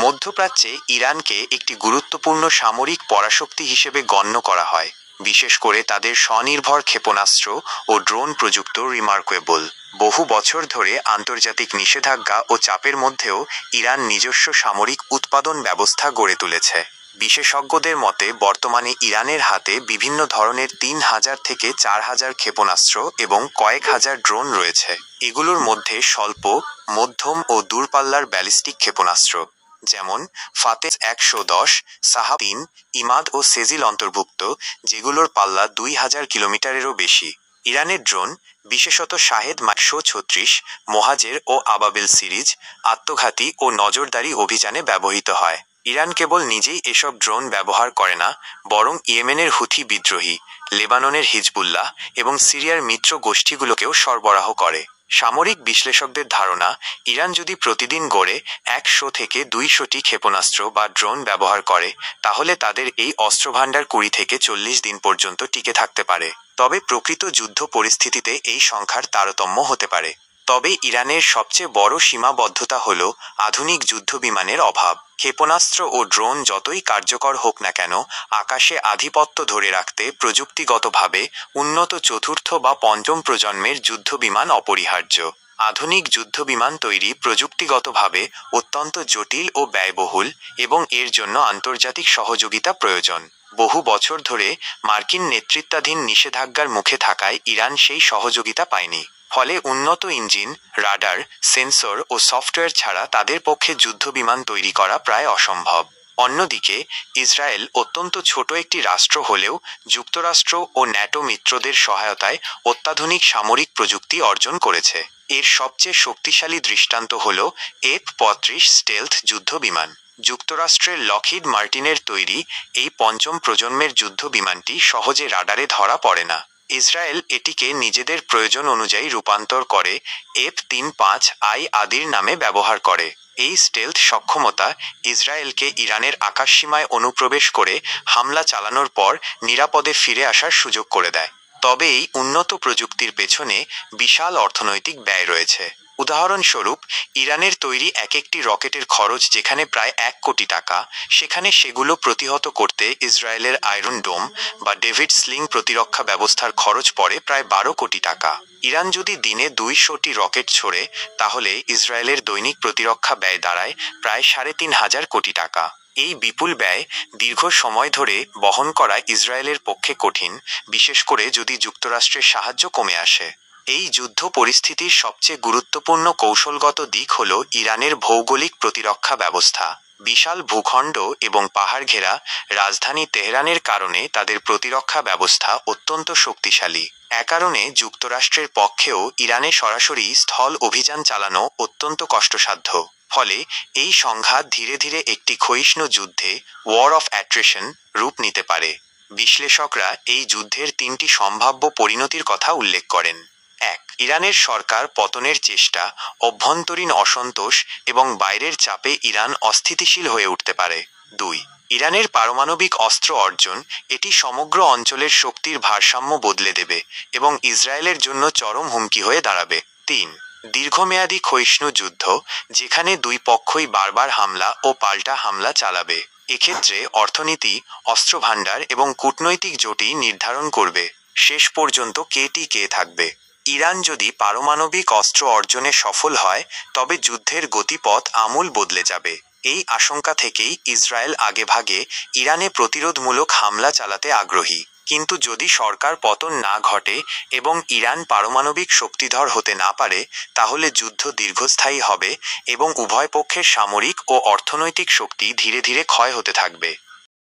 মধ্যপ্রাচ্যে ইরানকে একটি গুরুত্বপূর্ণ সামরিক পরাশক্তি হিসেবে গণ্য করা হয়, বিশেষ করে তাদের স্বনির্ভর ক্ষেপণাস্ত্র ও ড্রোন প্রযুক্ত রিমার্কেবল। বহু বছর ধরে আন্তর্জাতিক নিষেধাজ্ঞা ও চাপের মধ্যেও ইরান নিজস্ব সামরিক উৎপাদন ব্যবস্থা গড়ে তুলেছে। বিশেষজ্ঞদের মতে বর্তমানে ইরানের হাতে বিভিন্ন ধরনের ৩,০০০ থেকে ৪,০০০ ক্ষেপণাস্ত্র এবং কয়েক হাজার ড্রোন রয়েছে। এগুলোর মধ্যে স্বল্প, মধ্যম ও দূরপাল্লার ব্যালিস্টিক ক্ষেপণাস্ত্র যেমন ফাতেহ ১১০, সাহা-৩, ইমাদ ও সেজিল অন্তর্ভুক্ত, যেগুলোর পাল্লা ২,০০০ কিলোমিটারেরও বেশি। ইরানের ড্রোন, বিশেষত শাহেদ -১৩৬, মোহাজের ও আবাবিল সিরিজ, আত্মঘাতী ও নজরদারি অভিযানে ব্যবহৃত হয়। ইরান কেবল নিজেই এসব ড্রোন ব্যবহার করে না, বরং ইয়েমেনের হুথি বিদ্রোহী, লেবাননের হিজবুল্লাহ এবং সিরিয়ার মিত্র গোষ্ঠীগুলোকেও সরবরাহ করে। সামরিক বিশ্লেষকদের ধারণা, ইরান যদি প্রতিদিন গড়ে ১০০ থেকে ২০০টি ক্ষেপণাস্ত্র বা ড্রোন ব্যবহার করে, তাহলে তাদের এই অস্ত্রভাণ্ডার ২০ থেকে ৪০ দিন পর্যন্ত টিকে থাকতে পারে। তবে প্রকৃত যুদ্ধ পরিস্থিতিতে এই সংখ্যার তারতম্য হতে পারে। তবে ইরানের সবচেয়ে বড় সীমাবদ্ধতা হল আধুনিক যুদ্ধবিমানের অভাব। ক্ষেপণাস্ত্র ও ড্রোন যতই কার্যকর হোক না কেন, আকাশে আধিপত্য ধরে রাখতে প্রযুক্তিগতভাবে উন্নত চতুর্থ বা পঞ্চম প্রজন্মের যুদ্ধবিমান অপরিহার্য। আধুনিক যুদ্ধবিমান তৈরি প্রযুক্তিগতভাবে অত্যন্ত জটিল ও ব্যয়বহুল, এবং এর জন্য আন্তর্জাতিক সহযোগিতা প্রয়োজন। বহু বছর ধরে মার্কিন নেতৃত্বাধীন নিষেধাজ্ঞার মুখে থাকায় ইরান সেই সহযোগিতা পায়নি। ফলে উন্নত ইঞ্জিন, রাডার, সেন্সর ও সফটওয়্যার ছাড়া তাদের পক্ষে যুদ্ধবিমান তৈরি করা প্রায় অসম্ভব। অন্যদিকে ইসরায়েল অত্যন্ত ছোট একটি রাষ্ট্র হলেও যুক্তরাষ্ট্র ও ন্যাটো মিত্রদের সহায়তায় অত্যাধুনিক সামরিক প্রযুক্তি অর্জন করেছে। এর সবচেয়ে শক্তিশালী দৃষ্টান্ত হল F-৩৫ স্টেলথ যুদ্ধবিমান। যুক্তরাষ্ট্রের লকহিড মার্টিনের তৈরি এই পঞ্চম প্রজন্মের যুদ্ধবিমানটি সহজে রাডারে ধরা পড়ে না। ইসরায়েল এটিকে নিজেদের প্রয়োজন অনুযায়ী রূপান্তর করে F-৩৫I আদির নামে ব্যবহার করে। এই স্টেলথ সক্ষমতা ইসরায়েলকে ইরানের আকাশসীমায় অনুপ্রবেশ করে হামলা চালানোর পর নিরাপদে ফিরে আসার সুযোগ করে দেয়। তবে এই উন্নত প্রযুক্তির পেছনে বিশাল অর্থনৈতিক ব্যয় রয়েছে। উদাহরণস্বরূপ, ইরানের তৈরি এক একটি রকেটের খরচ যেখানে প্রায় ১ কোটি টাকা, সেখানে সেগুলো প্রতিহত করতে ইসরায়েলের আয়রন ডোম বা ডেভিড স্লিং প্রতিরক্ষা ব্যবস্থার খরচ পড়ে প্রায় ১২ কোটি টাকা। ইরান যদি দিনে ২০০টি রকেট ছোড়ে, তাহলে ইসরায়েলের দৈনিক প্রতিরক্ষা ব্যয় দাঁড়ায় প্রায় ৩,৫০০ কোটি টাকা। এই বিপুল ব্যয় দীর্ঘ সময় ধরে বহন করা ইসরায়েলের পক্ষে কঠিন, বিশেষ করে যদি যুক্তরাষ্ট্রের সাহায্য কমে আসে। এই যুদ্ধ পরিস্থিতির সবচেয়ে গুরুত্বপূর্ণ কৌশলগত দিক হল ইরানের ভৌগোলিক প্রতিরক্ষা ব্যবস্থা। বিশাল ভূখণ্ড এবং পাহাড় ঘেরা রাজধানী তেহরানের কারণে তাদের প্রতিরক্ষা ব্যবস্থা অত্যন্ত শক্তিশালী। এ কারণে যুক্তরাষ্ট্রের পক্ষেও ইরানে সরাসরি স্থল অভিযান চালানো অত্যন্ত কষ্টসাধ্য। ফলে এই সংঘাত ধীরে ধীরে একটি ক্ষয়িষ্ণু যুদ্ধে, ওয়ার অফ অ্যাট্রিশন, রূপ নিতে পারে। বিশ্লেষকরা এই যুদ্ধের ৩টি সম্ভাব্য পরিণতির কথা উল্লেখ করেন। ১. ইরানের সরকার পতনের চেষ্টা, অভ্যন্তরীণ অসন্তোষ এবং বাইরের চাপে ইরান অস্থিতিশীল হয়ে উঠতে পারে। ২. ইরানের পারমাণবিক অস্ত্র অর্জন, এটি সমগ্র অঞ্চলের শক্তির ভারসাম্য বদলে দেবে এবং ইসরায়েলের জন্য চরম হুমকি হয়ে দাঁড়াবে। ৩. দীর্ঘমেয়াদী ক্ষয়িষ্ণু যুদ্ধ, যেখানে দুই পক্ষই বারবার হামলা ও পাল্টা হামলা চালাবে। এক্ষেত্রে অর্থনীতি, অস্ত্রভাণ্ডার এবং কূটনৈতিক জোটই নির্ধারণ করবে শেষ পর্যন্ত কে টিকে থাকবে। ইরান যদি পারমাণবিক অস্ত্র অর্জনে সফল হয়, তবে যুদ্ধের গতিপথ আমূল বদলে যাবে। এই আশঙ্কা থেকেই ইসরায়েল আগেভাগে ইরানে প্রতিরোধমূলক হামলা চালাতে আগ্রহী। কিন্তু যদি সরকার পতন না ঘটে এবং ইরান পারমাণবিক শক্তিধর হতে না পারে, তাহলে যুদ্ধ দীর্ঘস্থায়ী হবে এবং উভয় পক্ষের সামরিক ও অর্থনৈতিক শক্তি ধীরে ধীরে ক্ষয় হতে থাকবে।